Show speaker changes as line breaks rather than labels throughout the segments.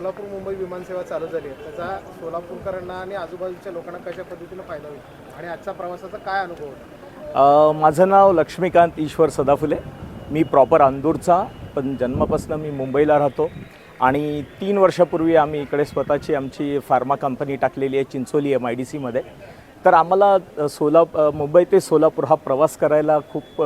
सोलापूर मुंबई विमानसेवा चालू झाली आहे त्याचा सोलापूरकरांना आणि आजूबाजूच्या लोकांना कशा पद्धतीने फायदा होईल आणि आजच्या प्रवासाचा काय अनुभव होता?
माझं नाव लक्ष्मीकांत ईश्वर सदाफुले. मी प्रॉपर अंदूरचा, पण जन्मापासून मी मुंबईला राहतो आणि 3 वर्षापूर्वी आम्ही इकडे स्वतःची आमची फार्मा कंपनी टाकलेली आहे चिंचोली MIDCमध्ये. तर आम्हाला मुंबई ते सोलापूर हा प्रवास करायला खूप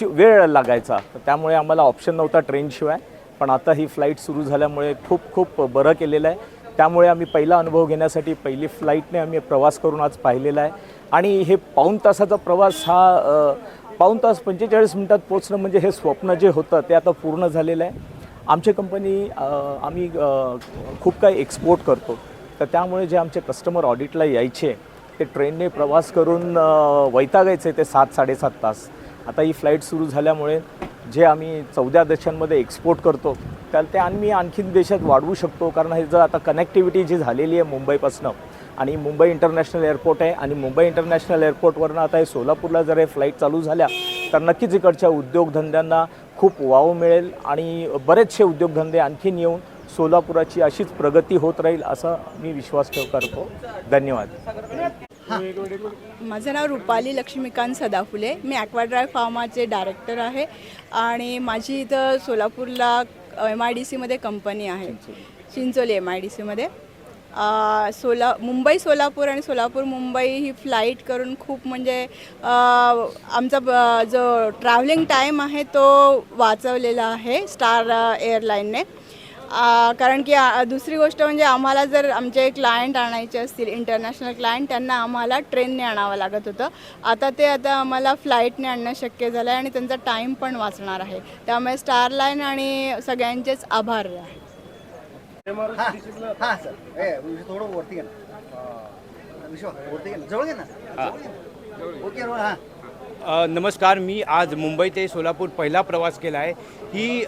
वेळ लागायचा, तर त्यामुळे आम्हाला ऑप्शन नव्हता ट्रेनशिवाय. पण आता ही फ्लाईट सुरू झाल्यामुळे खूप बरं केलेलं आहे. त्यामुळे आम्ही पहिला अनुभव घेण्यासाठी पहिली फ्लाईटने आम्ही प्रवास करून आज पाहिलेला आहे. आणि हे पाऊण तासाचा प्रवास हा पाऊण तास 45 मिनिटात पोचणं म्हणजे हे स्वप्न जे होतं ते आता पूर्ण झालेलं आहे. आमची कंपनी आम्ही खूप काही एक्सपोर्ट करतो, तर त्यामुळे जे आमचे कस्टमर ऑडिटला यायचे ते ट्रेनने प्रवास करून वैतागायचे ते 7-7.5 तास. आता ही फ्लाईट सुरू झाल्यामुळे जे आम्ही 14 देशांमध्ये एक्सपोर्ट करतो तर ते आम्ही आणखीन देशात वाढवू शकतो. कारण हे जर आता कनेक्टिव्हिटी जी झालेली आहे मुंबईपासून, आणि मुंबई इंटरनॅशनल एअरपोर्ट आहे आणि मुंबई इंटरनॅशनल एअरपोर्टवरनं आता हे सोलापूरला जर हे फ्लाईट चालू झाल्या तर नक्कीच इकडच्या उद्योगधंद्यांना खूप वाव मिळेल आणि बरेचसे उद्योगधंदे आणखीन येऊन सोलापुराची अशीच प्रगती होत राहील असा मी विश्वास करतो. धन्यवाद.
माझं नाव रुपाली लक्ष्मीकांत सदाफुले. मी ॲक्वाड्राय फार्माचे डायरेक्टर आहे आणि माझी इथं सोलापूरला MIDCमध्ये कंपनी आहे, चिंचोली MIDCमध्ये. मुंबई सोलापूर आणि सोलापूर मुंबई ही फ्लाईट करून खूप म्हणजे आमचा जो ट्रॅव्हलिंग टाईम आहे तो वाचवलेला आहे स्टार एअरलाईनने. कारण की दुसरी गोष्ट म्हणजे आम्हाला जर आमचे क्लायंट आणायचे असतील इंटरनॅशनल क्लायंट, त्यांना आम्हाला ट्रेनने आणावं लागत होतं. आता आम्हाला फ्लाईटने आणणं शक्य झालं आहे आणि त्यांचा टाईम पण वाचणार आहे. त्यामुळे स्टारलाईन आणि सगळ्यांचेच आभार आहे.
थोडं वरती घे ना, वरती घे ना, जवळ घे ना. ओके.
नमस्कार. मी आज मुंबई ते सोलापूर पहिला प्रवास केला आहे. ही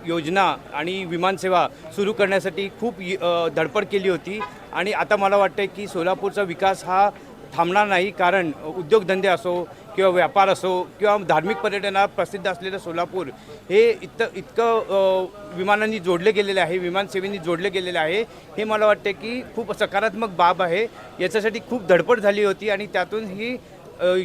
योजना आणि विमानसेवा सुरू करण्यासाठी खूप धडपड केली होती आणि आता मला वाटतं की सोलापूरचा विकास हा थांबणार नाही. कारण उद्योगधंदे असो किंवा व्यापार असो किंवा धार्मिक पर्यटनात प्रसिद्ध असलेलं सोलापूर हे इतकं विमानांनी जोडले गेलेले आहे, विमानसेवेनी जोडले गेलेले आहे. हे मला वाटते की खूप सकारात्मक बाब आहे. याच्यासाठी खूप धडपड झाली होती आणि त्यातून ही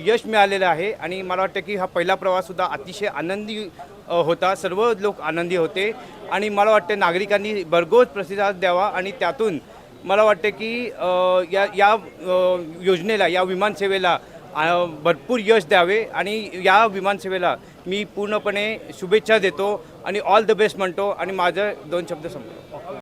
यश मिळालेलं आहे. आणि मला वाटतं की हा पहिला प्रवाससुद्धा अतिशय आनंदी होता. सर्व लोक आनंदी होते आणि मला वाटतं नागरिकांनी भरघोस प्रतिसाद द्यावा आणि त्यातून मला वाटतं की या योजनेला, या विमानसेवेला भरपूर यश द्यावे आणि या विमानसेवेला मी पूर्णपणे शुभेच्छा देतो आणि ऑल द बेस्ट म्हणतो आणि माझं 2 शब्द संपतो.